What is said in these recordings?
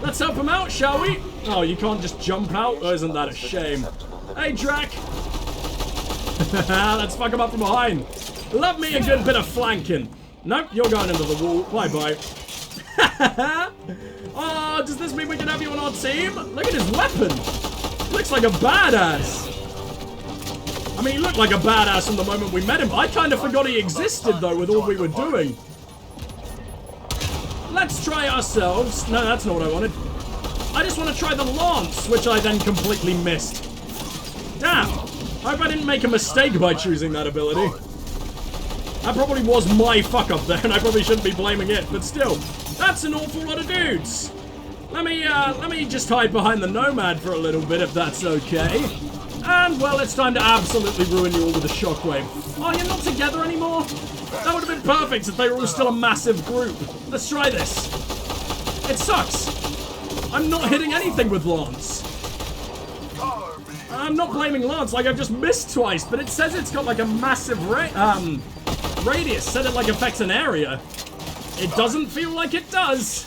Let's help him out, shall we? Oh, you can't just jump out? Oh, isn't that a shame? Hey, Drac! Let's fuck him up from behind. Love me a good bit of flanking. Nope, you're going into the wall. Bye-bye. Oh, does this mean we can have you on our team? Look at his weapon. Looks like a badass. I mean, he looked like a badass from the moment we met him. I kind of forgot he existed, though, with all we were doing. Let's try ourselves. No, that's not what I wanted. I just want to try the lance, which I then completely missed. Damn. I hope I didn't make a mistake by choosing that ability. That probably was my fuck up there, and I probably shouldn't be blaming it, but still. That's an awful lot of dudes. Let me just hide behind the Nomad for a little bit, if that's okay. And, well, it's time to absolutely ruin you all with a shockwave. Oh, you're not together anymore? That would have been perfect if they were all still a massive group. Let's try this. It sucks. I'm not hitting anything with Lance. I'm not blaming Lance, like I've just missed twice, but it says it's got like a massive radius, said it like affects an area. It doesn't feel like it does.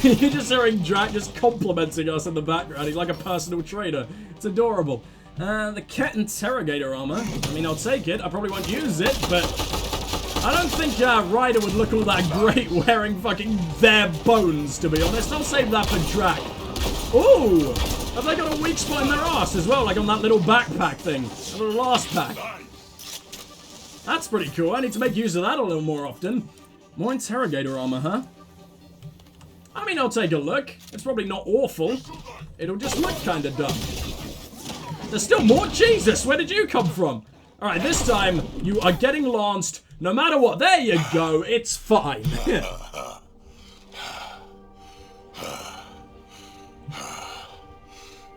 You're just hearing Drac just complimenting us in the background. He's like a personal trainer. It's adorable. The Kett interrogator armor. I mean, I'll take it. I probably won't use it, but I don't think Ryder would look all that great wearing fucking their bones, to be honest. I'll save that for Drac. Ooh! Have they got a weak spot in their ass as well, like on that little backpack thing? That little ass pack. That's pretty cool. I need to make use of that a little more often. More interrogator armor, huh? I mean, I'll take a look. It's probably not awful. It'll just look kind of dumb. There's still more? Jesus, where did you come from? Alright, this time, you are getting lanced no matter what. There you go. It's fine.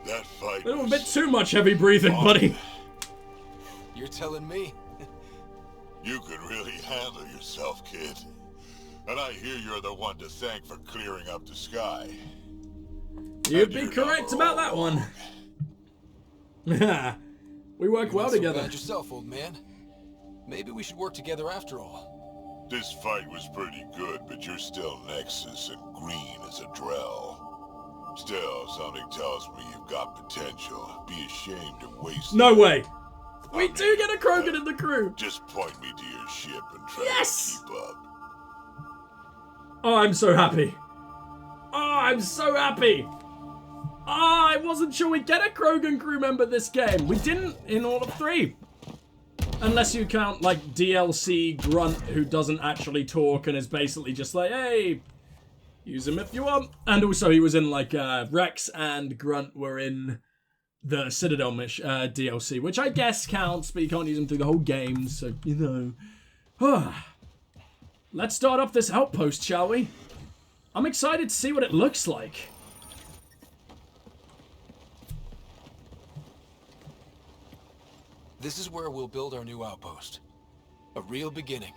That fight A little bit too much heavy breathing, buddy. You're telling me? You could really handle yourself, kid. And I hear you're the one to thank for clearing up the sky. You'd be correct about that one. We work well together. Bad yourself, old man. Maybe we should work together after all. This fight was pretty good, but you're still Nexus and green as a Drell. Still, something tells me you've got potential. Be ashamed to waste it. No way. We do get a Krogan in the crew. Just point me to your ship and try Yes! to keep up. Oh, I'm so happy. Oh, I'm so happy. Oh, I wasn't sure we'd get a Krogan crew member this game. We didn't in all of 3. Unless you count, like, DLC Grunt, who doesn't actually talk and is basically just like, hey, use him if you want. And also he was in, like, Rex and Grunt were in the Citadel DLC, which I guess counts, but you can't use them through the whole game, so, you know. Let's start up this outpost, shall we? I'm excited to see what it looks like. This is where we'll build our new outpost. A real beginning.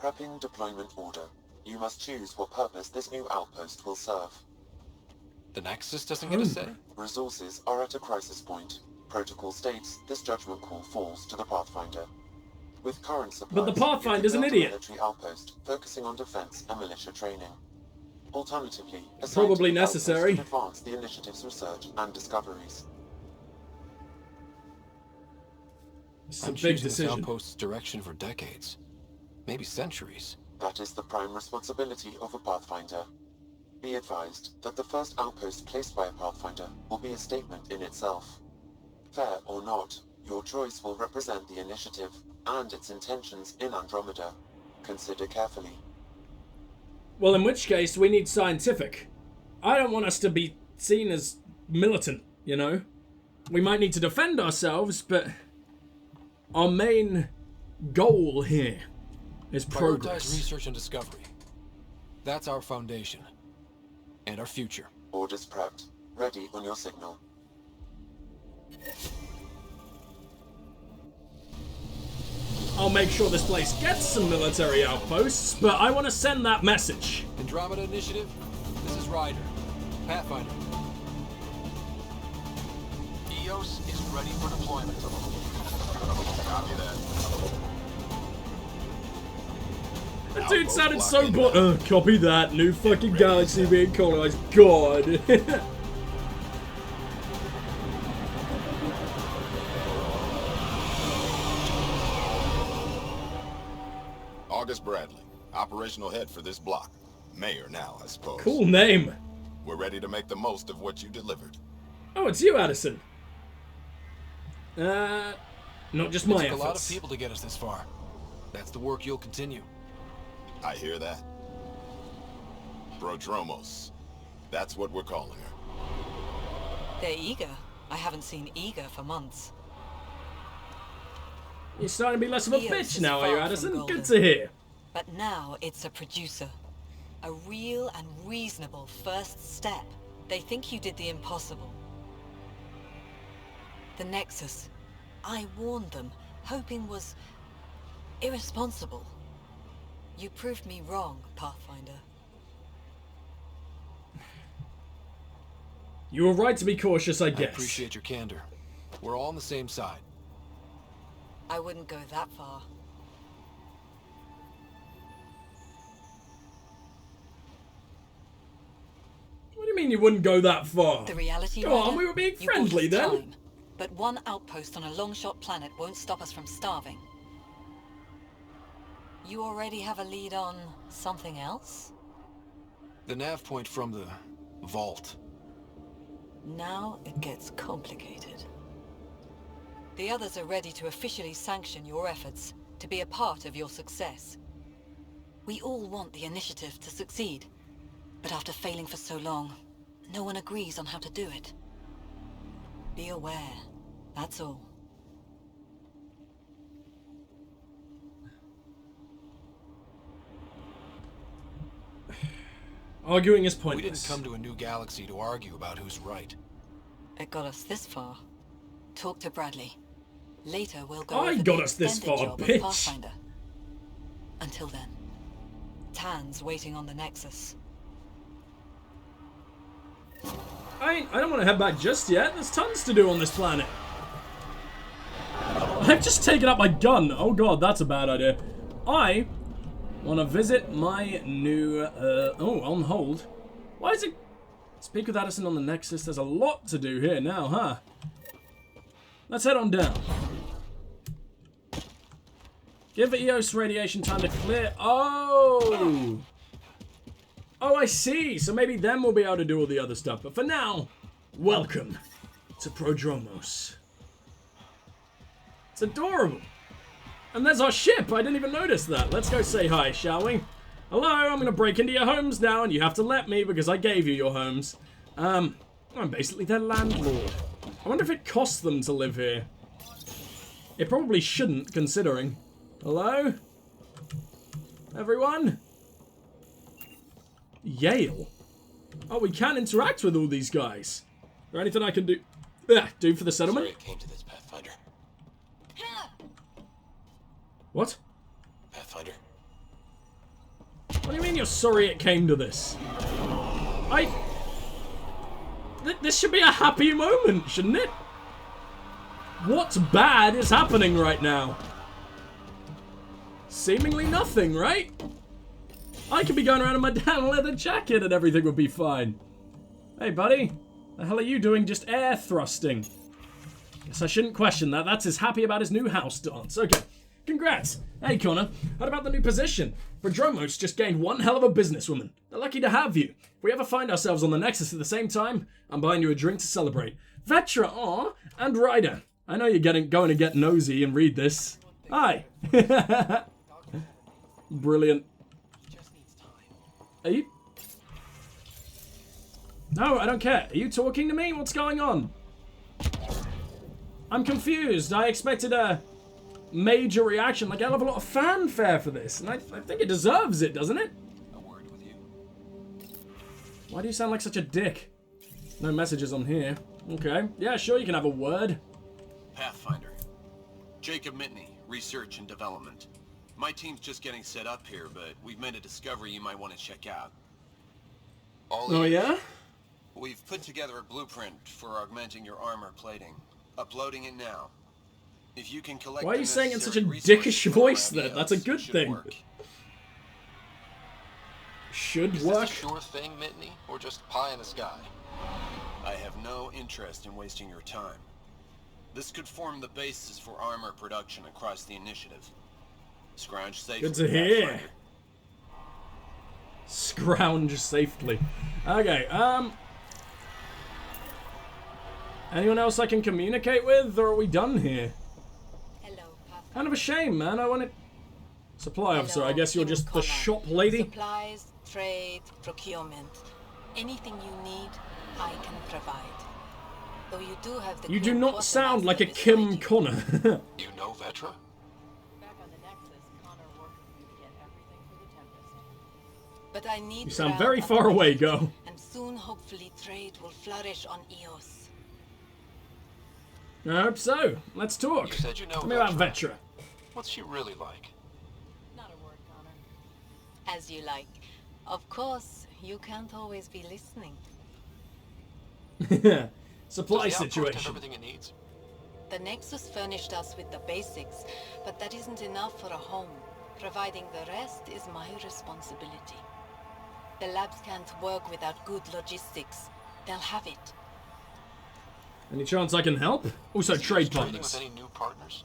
Prepping deployment order. You must choose what purpose this new outpost will serve. The Nexus doesn't get a say? Resources are at a crisis point. Protocol states this judgment call falls to the Pathfinder. With current supplies, But the Pathfinder's an idiot. A military outpost focusing on defense and militia training. Alternatively, a Probably scientific necessary. outpost can advance the initiative's research and discoveries. It's a I'm big choosing this decision. outpost's direction for decades. Maybe centuries. That is the prime responsibility of a Pathfinder. Be advised that the first outpost placed by a Pathfinder will be a statement in itself. Fair or not, your choice will represent the initiative and its intentions in Andromeda. Consider carefully. Well, in which case, we need scientific. I don't want us to be seen as militant, you know? We might need to defend ourselves, but our main goal here is progress. Prioritize research and discovery. That's our foundation. And our future. Orders prepped. Ready on your signal. I'll make sure this place gets some military outposts, but I want to send that message. Andromeda Initiative, this is Ryder. Pathfinder. EOS is ready for deployment. Copy that. That dude sounded so bored. Copy that. New fucking galaxy being colonized. God. August Bradley, operational head for this block. Mayor now, I suppose. Cool name. We're ready to make the most of what you delivered. Oh, it's you, Addison. Not just my It took efforts. a lot of people to get us this far. That's the work you'll continue. I hear that. Prodromos. That's what we're calling her. They're eager. I haven't seen eager for months. You're starting to be less of a Eos bitch is now, are you, far from Addison? golden. Good to hear. But now it's a producer. A real and reasonable first step. They think you did the impossible. The Nexus. I warned them, hoping was irresponsible. You proved me wrong, Pathfinder. You were right to be cautious, I guess. I appreciate your candor. We're all on the same side. I wouldn't go that far. What do you mean you wouldn't go that far? The reality, Go on, Ryder, we were being you bought friendly us then. time, but one outpost on a long-shot planet won't stop us from starving. You already have a lead on something else? The nav point from the vault. Now it gets complicated. The others are ready to officially sanction your efforts, to be a part of your success. We all want the initiative to succeed, but after failing for so long, no one agrees on how to do it. Be aware, that's all. Arguing is We pointless. didn't come to a new galaxy to argue about who's right. It got us this far. Talk to Bradley. Later we'll go I over got the us this extended far, job of bitch. Pathfinder. Until then, Tan's waiting on the Nexus. I don't want to head back just yet. There's tons to do on this planet. I've just taken up my gun. Oh god, that's a bad idea. I want to visit my new... on hold. Why is it... Speak with Addison on the Nexus. There's a lot to do here now, huh? Let's head on down. Give Eos radiation time to clear... Oh! Oh, I see. So maybe then we'll be able to do all the other stuff. But for now, welcome to Prodromos. It's adorable. And there's our ship. I didn't even notice that. Let's go say hi, shall we? Hello, I'm going to break into your homes now, and you have to let me because I gave you your homes. I'm basically their landlord. I wonder if it costs them to live here. It probably shouldn't, considering. Hello? Everyone? Yale? Oh, we can interact with all these guys. Is there anything I can do for the settlement? Sorry it came to this, Pathfinder. What? Pathfinder. What do you mean you're sorry it came to this? This should be a happy moment, shouldn't it? What's bad is happening right now? Seemingly nothing, right? I could be going around in my damn leather jacket and everything would be fine. Hey, buddy. The hell are you doing just air thrusting? Guess I shouldn't question that. That's his happy about his new house dance. Okay. Congrats. Hey, Connor. What about the new position? Prodromos just gained one hell of a businesswoman. They're lucky to have you. If we ever find ourselves on the Nexus at the same time, I'm buying you a drink to celebrate. Vetra, aw, and Ryder. I know you're going to get nosy and read this. Hi. Brilliant. Are you... No, I don't care. Are you talking to me? What's going on? I'm confused. I expected a major reaction. Like, I'll have a lot of fanfare for this. And I think it deserves it, doesn't it? A word with you. Why do you sound like such a dick? No messages on here. Okay. Yeah, sure, you can have a word. Pathfinder. Jacob Mitney, Research and Development. My team's just getting set up here, but we've made a discovery you might want to check out. Oh, yeah? We've put together a blueprint for augmenting your armor plating. Uploading it now. If you can collect Why are the you saying it in such a necessary dickish resources voice from our then? That's a BOs, good it should thing. work. should Is work. this a sure thing, Mitney, or just pie in the sky? I have no interest in wasting your time. This could form the basis for armor production across the initiative. Scrounge safely. Good to hear. Pathfinder. Scrounge safely. Okay, anyone else I can communicate with, or are we done here? Hello, Pathfinder. Kind of a shame, man. I wanted... Supply officer, Hello, I guess you're Kim just the Connor. shop lady? Supplies, trade, procurement. Anything you need, I can provide. Though you do have the You do cool not sound like a quartermaster Kim beside Connor. You know Vetra? Back on the Nexus, Connor worked with me to get everything for the Tempest. you. But I need You sound ground very far away, underneath, go. And soon, hopefully, trade will flourish on Eos. I hope so. Let's talk. You said you know Tell me about Vetra. Vetra. What's she really like? Not a word, Connor. As you like. Of course, you can't always be listening. Supply Does the outpost have situation. everything it needs? The Nexus furnished us with the basics, but that isn't enough for a home. Providing the rest is my responsibility. The labs can't work without good logistics. They'll have it. Any chance I can help? Also, Is he trade trading partners. with any new partners?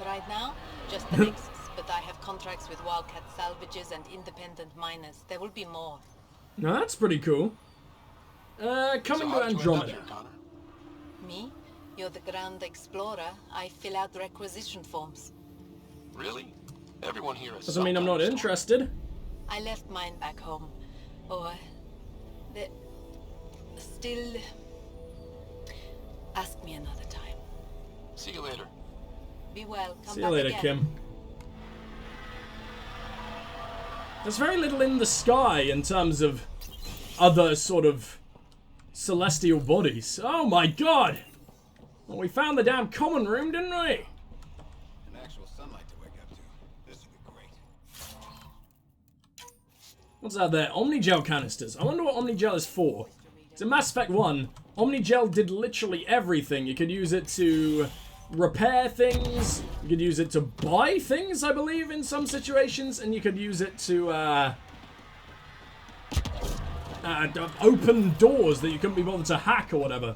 Right now, just the Nexus, but I have contracts with Wildcat salvages and independent miners. There will be more. Now that's pretty cool. Coming So to how did you end up Andromeda. here, Connor? Me? You're the Grand Explorer. I fill out requisition forms. Really? Everyone here is. Doesn't mean I'm not interested. I left mine back home. Or... the... still... Ask me another time. See you later. Be well. Come See you back later, again. Kim. There's very little in the sky in terms of other sort of celestial bodies. Oh my god! Well, we found the damn common room, didn't we? An actual sunlight to wake up to. This would be great. What's that there? Omnigel canisters. I wonder what Omnigel is for. It's in Mass Effect 1. Omnigel did literally everything. You could use it to repair things. You could use it to buy things, I believe, in some situations. And you could use it to, open doors that you couldn't be bothered to hack or whatever.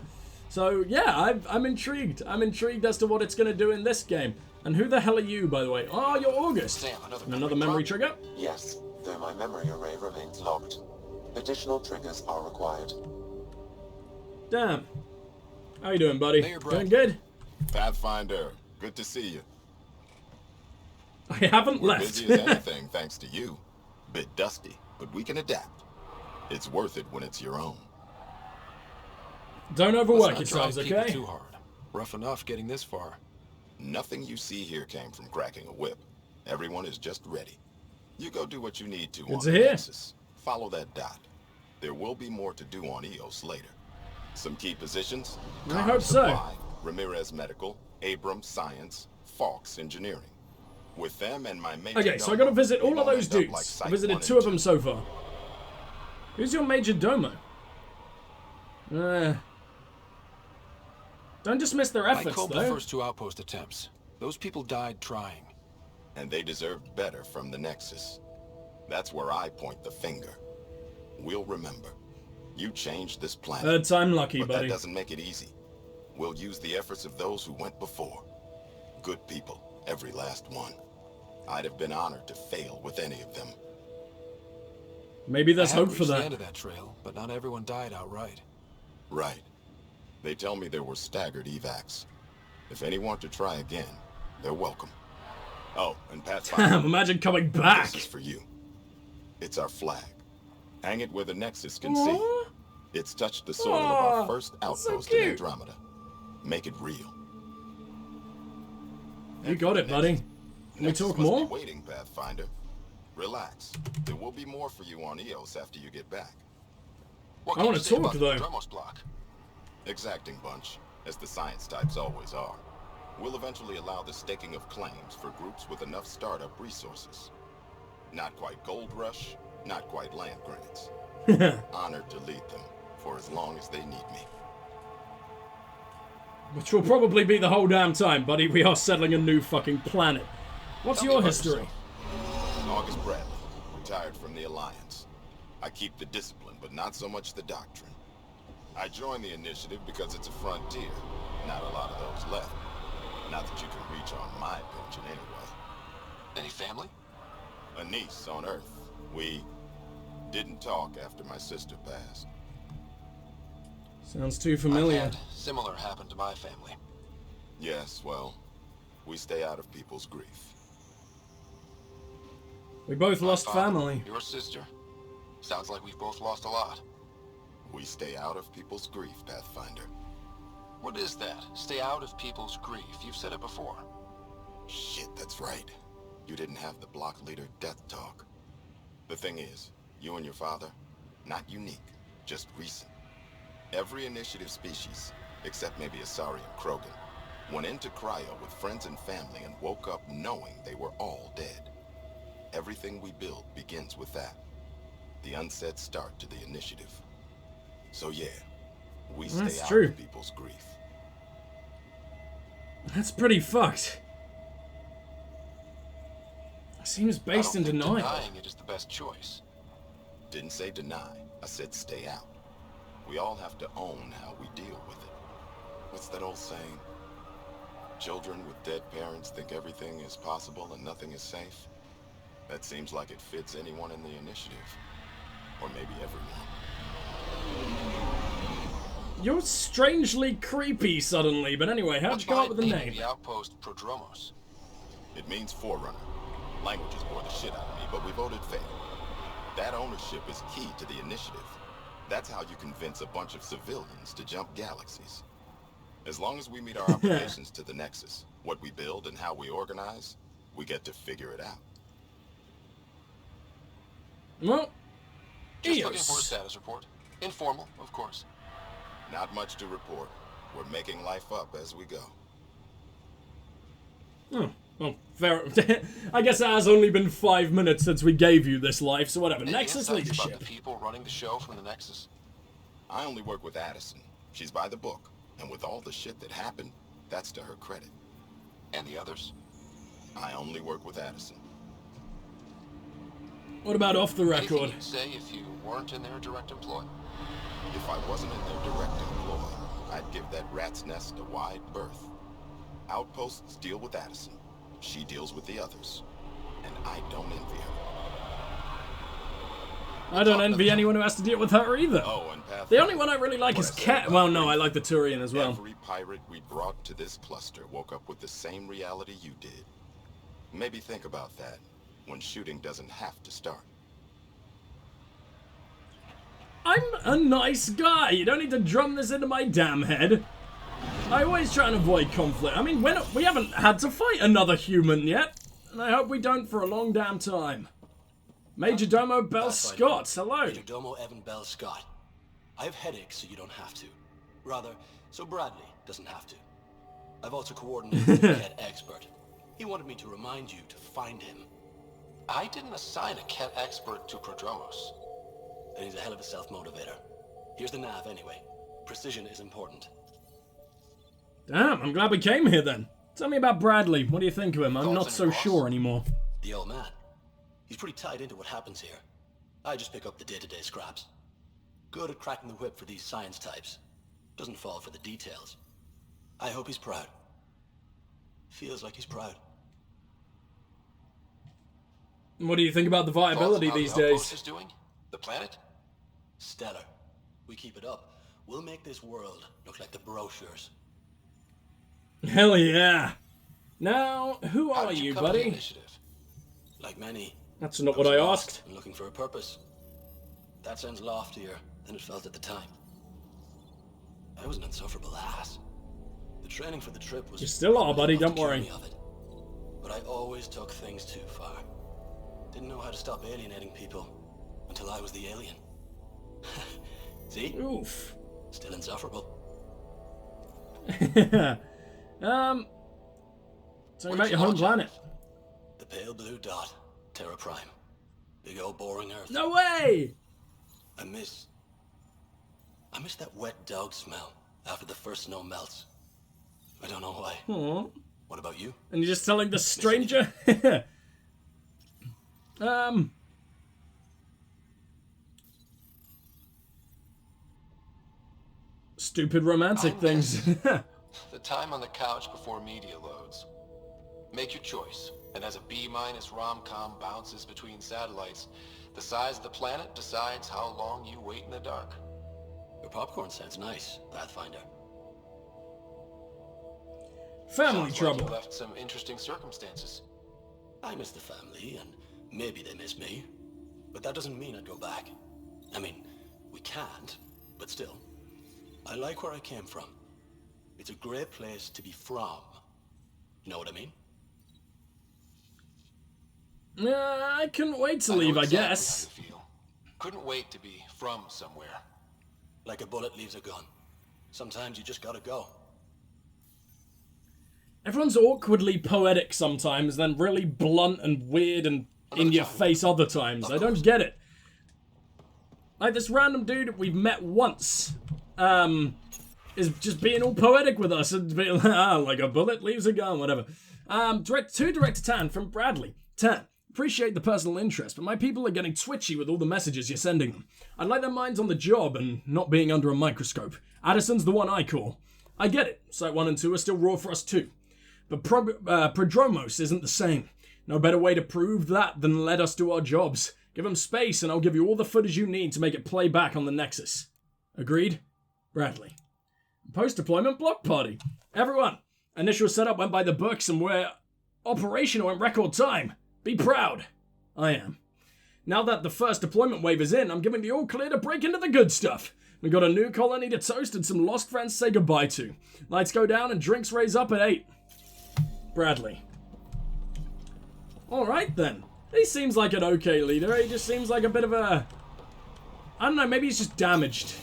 So, yeah, I'm intrigued. I'm intrigued as to what it's going to do in this game. And who the hell are you, by the way? Oh, you're August. Sam, Another memory trigger? Yes, though my memory array remains locked. Additional triggers are required. Damn. How you doing, buddy? Mayor Doing Brad. good? Pathfinder, good to see you. I haven't We're left. busy as anything, thanks to you. Bit dusty, but we can adapt. It's worth it when it's your own. Don't Let's overwork not yourselves, drive people okay? too hard. Rough enough getting this far. Nothing you see here came from cracking a whip. Everyone is just ready. You go do what you need to Good on to the hear. Nexus. Follow that dot. There will be more to do on Eos later. Some key positions. I Connor hope so. Supply, Ramirez Medical, Abrams Science, Fawkes Engineering. With them and my major Okay, so I gotta visit all of won't those end up like dudes. Site I visited 1 and 2 of 2. them so far. Who's your major domo? Don't dismiss their I efforts, combed the though. first 2 outpost attempts. Those people died trying. And they deserved better from the Nexus. That's where I point the finger. We'll remember. You changed this planet. Third time lucky, But buddy. that doesn't make it easy. We'll use the efforts of those who went before. Good people, every last one. I'd have been honored to fail with any of them. Maybe there's I have hope for reached the that. end of that trail, but not everyone died outright. Right. They tell me there were staggered evacs. If any want to try again, they're welcome. Oh, and Pathfinder, Damn, imagine coming back. this is for you. It's our flag. Hang it where the Nexus can Aw. see. It's touched the soil of Aw, our first that's so outpost in cute. Andromeda. Make it real. You got it, buddy. Can we Nexus talk must more? be waiting, Pathfinder. Relax. There will be more for you on Eos after you get back. What I can wanna you say talk, about though. the Prodromos block? Exacting bunch, as the science types always are. We'll eventually allow the staking of claims for groups with enough startup resources. Not quite gold rush, not quite land grants. Honored to lead them for as long as they need me. Which will probably be the whole damn time, buddy. We are settling a new fucking planet. What's Tell me your about history? yourself. August Bradley, retired from the Alliance. I keep the discipline, but not so much the doctrine. I joined the initiative because it's a frontier. Not a lot of those left. Not that you can reach on my pension anyway. Any family? A niece on Earth. We didn't talk after my sister passed. Sounds too familiar. I've had similar happen to my family. Yes, well, we stay out of people's grief. We both My lost father, family. Your sister. Sounds like we've both lost a lot. We stay out of people's grief, Pathfinder. What is that? Stay out of people's grief. You've said it before. Shit, that's right. You didn't have the block leader death talk. The thing is, you and your father, not unique, just recent. Every initiative species, except maybe Asari and Krogan, went into cryo with friends and family and woke up knowing they were all dead. Everything we build begins with that. The unsaid start to the initiative. So yeah, we stay out of people's grief. That's pretty fucked. Seems based in denial. Denying it is the best choice. Didn't say deny, I said stay out. We all have to own how we deal with it. What's that old saying? Children with dead parents think everything is possible and nothing is safe? That seems like it fits anyone in the initiative. Or maybe everyone. You're strangely creepy suddenly, but anyway, how'd you come up with the name? The outpost Prodromos. It means forerunner. Languages bore the shit out of me, but we voted fair. That ownership is key to the initiative. That's how you convince a bunch of civilians to jump galaxies. As long as we meet our obligations to the Nexus, what we build and how we organize, we get to figure it out. Well, Just looking for a status report. Informal, of course. Not much to report. We're making life up as we go. Oh, well, fair. I guess it has only been 5 minutes since we gave you this life, so whatever. Any Nexus insights leadership. about the people running the show from the Nexus? I only work with Addison. She's by the book. And with all the shit that happened, that's to her credit. And the others? I only work with Addison. What about off the record? Anything you'd say if you weren't in their direct employ? If I wasn't in their direct employ, I'd give that rat's nest a wide berth. Outposts deal with Addison. She deals with the others. And I don't envy her. I don't envy anyone who has to deal with her either. Oh, and Pathfinder. The only one I really like is Kett. Well, no, I like the Turian as well. Every pirate we brought to this cluster woke up with the same reality you did. Maybe think about that when shooting doesn't have to start. I'm a nice guy. You don't need to drum this into my damn head. I always try and avoid conflict. I mean, we haven't had to fight another human yet. And I hope we don't for a long damn time. Major Domo Bell Scott, hello. Major Domo Evan Bell Scott. I have headaches, so you don't have to. Rather, so Bradley doesn't have to. I've also coordinated with the Kett expert. He wanted me to remind you to find him. I didn't assign a Kett expert to Prodromos. And he's a hell of a self-motivator. Here's the nav anyway. Precision is important. Damn, I'm glad we came here then. Tell me about Bradley. What do you think of him? I'm not so sure anymore. The old man. He's pretty tied into what happens here. I just pick up the day-to-day scraps. Good at cracking the whip for these science types. Doesn't fall for the details. I hope he's proud. Feels like he's proud. What do you think about the viability these Thoughts on how the days? outpost is doing? The planet? Stellar. We keep it up. We'll make this world look like the brochures. Hell yeah. Now, who How are did you, come to the buddy? initiative? Like many. That's not what I asked. And looking for a purpose. That sounds loftier than it felt at the time. I was an insufferable ass. The training for the trip was... You still are, buddy, don't enough to cure worry. me of it. But I always took things too far. Didn't know how to stop alienating people until I was the alien. See? Oof. Still insufferable. Tell me about your home planet. The pale blue dot, Terra Prime. Big old boring Earth. No way! I miss that wet dog smell after the first snow melts. I don't know why. Aww. What about you? And you're just telling the stranger? Stupid romantic things. The time on the couch before media loads. Make your choice, and as a B- rom-com bounces between satellites, the size of the planet decides how long you wait in the dark. Your popcorn sounds nice, Pathfinder. Family Sounds trouble. Like you left some interesting circumstances. I miss the family, and maybe they miss me. But that doesn't mean I'd go back. I mean, we can't, but still. I like where I came from. It's a great place to be from. You know what I mean? I couldn't wait to know leave, I exactly guess. how you feel. Couldn't wait to be from somewhere. Like a bullet leaves a gun. Sometimes you just gotta go. Everyone's awkwardly poetic sometimes, then really blunt and weird and in your face other times. I don't get it. Like this random dude we've met once, is just being all poetic with us and being like a bullet leaves a gun, whatever. Director Tan from Bradley. Tan, appreciate the personal interest, but my people are getting twitchy with all the messages you're sending them. I'd like their minds on the job and not being under a microscope. Addison's the one I call. I get it. Site 1 and 2 are still raw for us too. But Prodromos isn't the same. No better way to prove that than let us do our jobs. Give them space and I'll give you all the footage you need to make it play back on the Nexus. Agreed? Bradley. Post-deployment block party. Everyone, initial setup went by the books and we're operational in record time. Be proud. I am. Now that the first deployment wave is in, I'm giving the all clear to break into the good stuff. We got a new colony to toast and some lost friends to say goodbye to. Lights go down and drinks raise up at 8. Bradley. Alright then. He seems like an okay leader. He just seems like a bit of a... I don't know, maybe he's just damaged.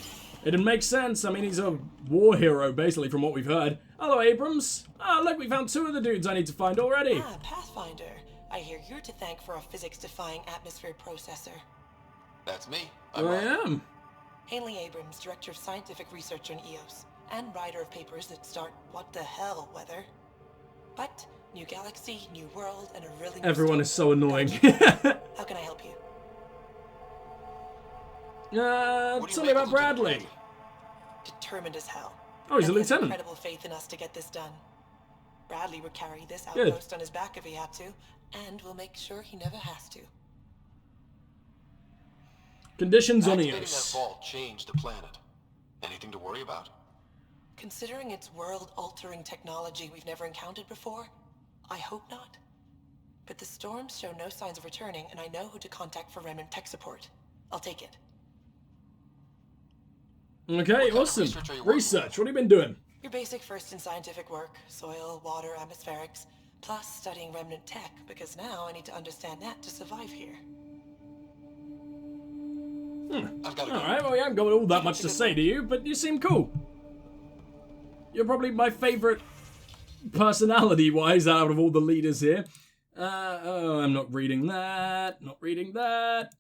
It'd make sense. I mean, he's a war hero, basically, from what we've heard. Hello, Abrams. Ah, look, we found 2 of the dudes I need to find already. Ah, Pathfinder. I hear you're to thank for a physics-defying atmosphere processor. That's me. I am. Hanley Abrams, Director of Scientific Research on EOS, and writer of papers that start what the hell weather. But, new galaxy, new world, and a really new Everyone is so annoying. How can I help you? Tell me about Bradley. Determined as hell. Oh, he's a And he has lieutenant. incredible faith in us to get this done. Bradley would carry this Good. outpost on his back if he had to, and we'll make sure he never has to. Conditions on Activating EOS. that vault changed the planet. Anything to worry about? Considering it's world-altering technology we've never encountered before, I hope not. But the storms show no signs of returning, and I know who to contact for Remnant tech support. I'll take it. Okay, awesome. Research. What have you been doing? Your basic first in scientific work, soil, water, atmospherics, plus studying Remnant tech, because now I need to understand that to survive here. Alright, well, we haven't got all that much to say to you, but you seem cool. You're probably my favorite personality-wise out of all the leaders here. Oh, I'm not reading that. Not reading that.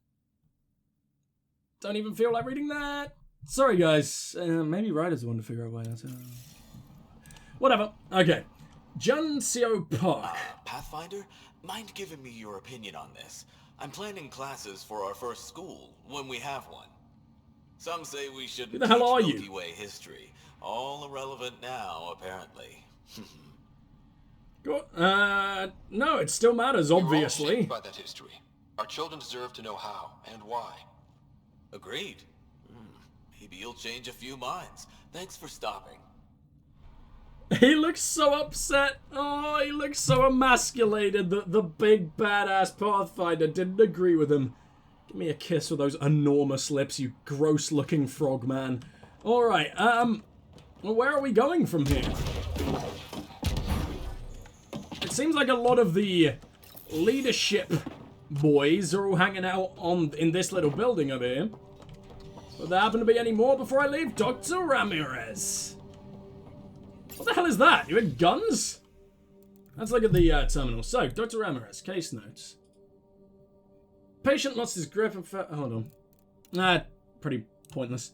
Don't even feel like reading that. Sorry, guys. Maybe Ryder's the one to figure out why that's... Whatever. Okay. Junseo Park. Pathfinder, mind giving me your opinion on this? I'm planning classes for our first school, when we have one. Some say we should Who the hell are Milky you? Way history. All irrelevant now, apparently. No, it still matters, We're all obviously. shaped by that history. Our children deserve to know how and why. Agreed. Maybe you'll change a few minds. Thanks for stopping. He looks so upset. Oh, he looks so emasculated that the big badass Pathfinder didn't agree with him. Give me a kiss with those enormous lips, you gross-looking frogman. Alright, well, where are we going from here? It seems like a lot of the leadership boys are all hanging out in this little building over here. Will there happen to be any more before I leave? Dr. Ramirez. What the hell is that? You had guns? Let's look at the terminal. So, Dr. Ramirez, case notes. Patient lost his grip and hold on. Pretty pointless.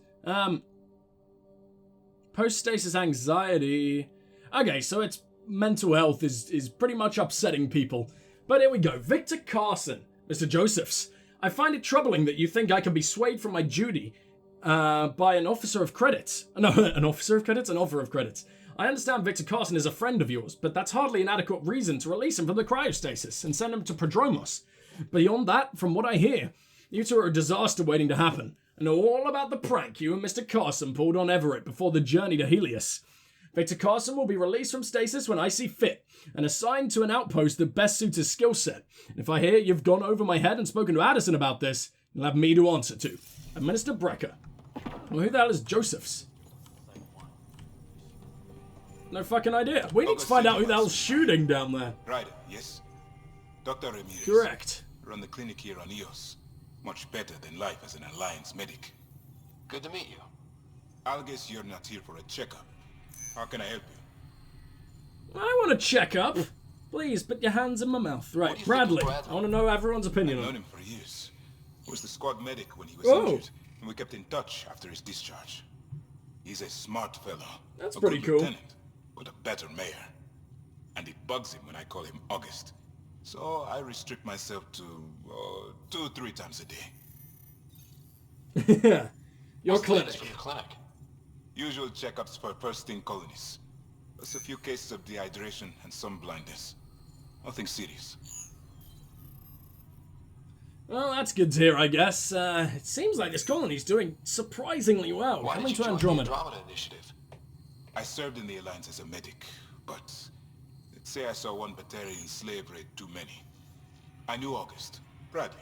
Post-stasis anxiety. Okay, so it's mental health is pretty much upsetting people. But here we go. Victor Carson. Mr. Josephs. I find it troubling that you think I can be swayed from my duty by an officer of credits. No, an officer of credits? An offer of credits. I understand Victor Carson is a friend of yours, but that's hardly an adequate reason to release him from the cryostasis and send him to Prodromos. Beyond that, from what I hear, you two are a disaster waiting to happen. I know all about the prank you and Mr. Carson pulled on Everett before the journey to Helios. Victor Carson will be released from stasis when I see fit, and assigned to an outpost that best suits his skill set. And if I hear you've gone over my head and spoken to Addison about this, you'll have me to answer to. Minister Brecker. Well, who the hell is Joseph's? No fucking idea. We need to find out who the hell's shooting down there. Ryder, yes? Dr. Ramirez. Correct. Run the clinic here on Eos. Much better than life as an Alliance medic. Good to meet you. I'll guess you're not here for a checkup. How can I help you? I want a checkup. Please, put your hands in my mouth. Right, Bradley. I want to know everyone's opinion I've on known him. him for years. He was the squad medic when he was Oh. injured, and we kept in touch after his discharge. He's a smart fellow. That's a pretty good cool. lieutenant, but a better mayor. And it bugs him when I call him August. So I restrict myself to 2-3 times a day. Your What's the clinic. latest from the clinic? Usual checkups for first-in colonies. Plus a few cases of dehydration and some blindness. Nothing serious. Well, that's good to hear, I guess. It seems like this colony's doing surprisingly well. Why Coming did you to join Andromeda. the Andromeda Initiative? I served in the Alliance as a medic, but let's say I saw one Batarian slave raid too many. I knew August, Bradley,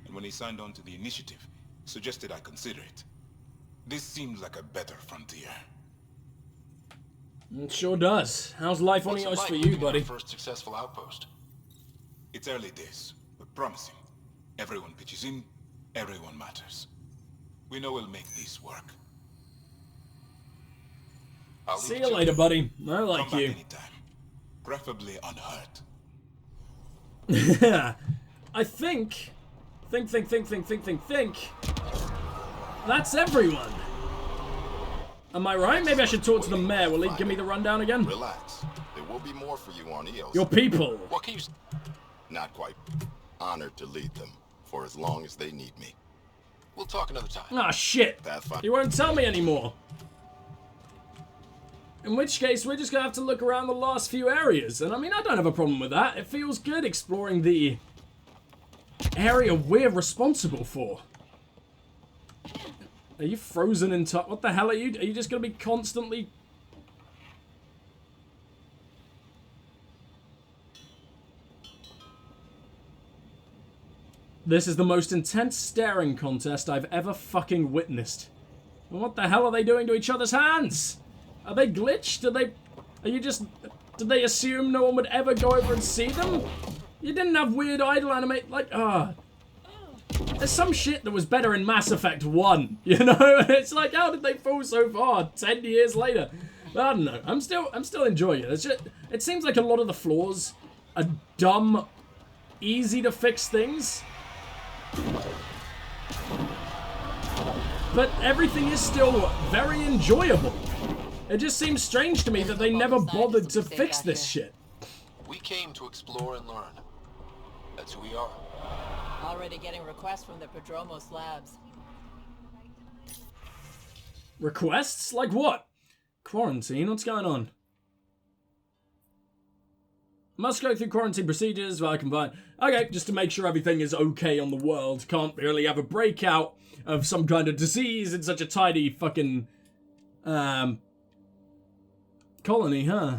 and when he signed on to the Initiative, he suggested I consider it. This seems like a better frontier. It sure does. How's life on What's it Eos like for you, moving buddy? our first successful outpost? It's early days, but promising. Everyone pitches in, everyone matters. We know we'll make this work. I'll See leave you it to later, buddy. I like Come back you. anytime. Preferably unhurt. I think. That's everyone. Am I right? Maybe I should talk to the mayor. Will he give me the rundown again? Relax. There will be more for you on Eos. Your people. What can you... Not quite. Honored to lead them for as long as they need me. We'll talk another time. Ah, shit. Pathfinder. You won't tell me anymore. In which case, we're just gonna have to look around the last few areas. And I mean, I don't have a problem with that. It feels good exploring the area we're responsible for. Are you frozen in time? What the hell are you? Are you just gonna be constantly... This is the most intense staring contest I've ever fucking witnessed. And what the hell are they doing to each other's hands? Are they glitched? Are you just... Did they assume no one would ever go over and see them? You didn't have weird idle animate... Like, there's some shit that was better in Mass Effect 1, you know? It's like, how did they fall so far 10 years later? But I don't know. I'm still enjoying it. It's just, it seems like a lot of the flaws are dumb, easy to fix things. But everything is still very enjoyable. It just seems strange to me that they never bothered to fix this shit. We came to explore and learn. That's who we are. Already getting requests from the Prodromos labs. Requests? Like what? Quarantine? What's going on? Must go through quarantine procedures where I can find... Okay, just to make sure everything is okay on the world. Can't really have a breakout of some kind of disease in such a tidy fucking... colony, huh?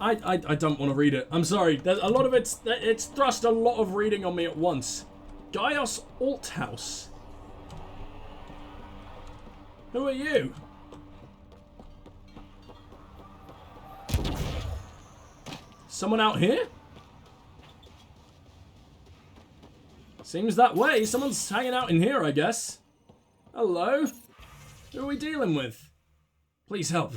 I don't want to read it. I'm sorry. There's a lot of it's thrust a lot of reading on me at once. Gaios Althouse. Who are you? Someone out here? Seems that way. Someone's hanging out in here, I guess. Hello? Who are we dealing with? Please help.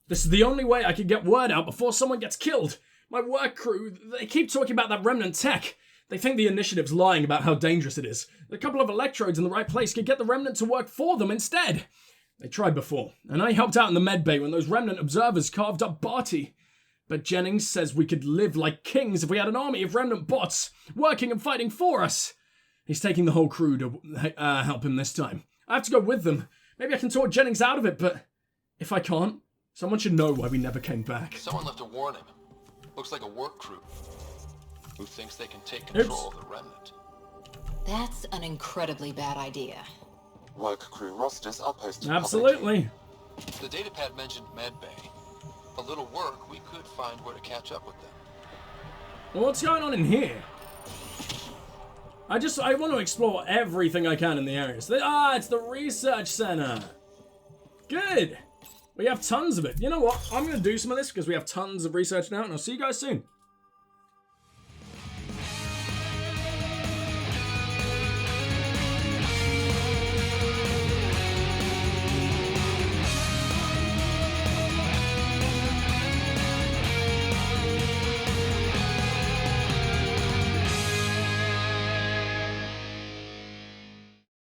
This is the only way I can get word out before someone gets killed. My work crew, they keep talking about that Remnant tech. They think the Initiative's lying about how dangerous it is. A couple of electrodes in the right place could get the Remnant to work for them instead. They tried before, and I helped out in the medbay when those Remnant observers carved up Barty. But Jennings says we could live like kings if we had an army of Remnant bots working and fighting for us. He's taking the whole crew to help him this time. I have to go with them. Maybe I can talk Jennings out of it, but if I can't, someone should know why we never came back. Someone left a warning. Looks like a work crew who thinks they can take control of the Remnant. That's an incredibly bad idea. Work crew rosters are posted Absolutely. The datapad mentioned medbay. A little work, we could find where to catch up with them. Well, what's going on in here? I want to explore everything I can in the area. So it's the research center. Good. We have tons of it. You know what? I'm going to do some of this because we have tons of research now, and I'll see you guys soon.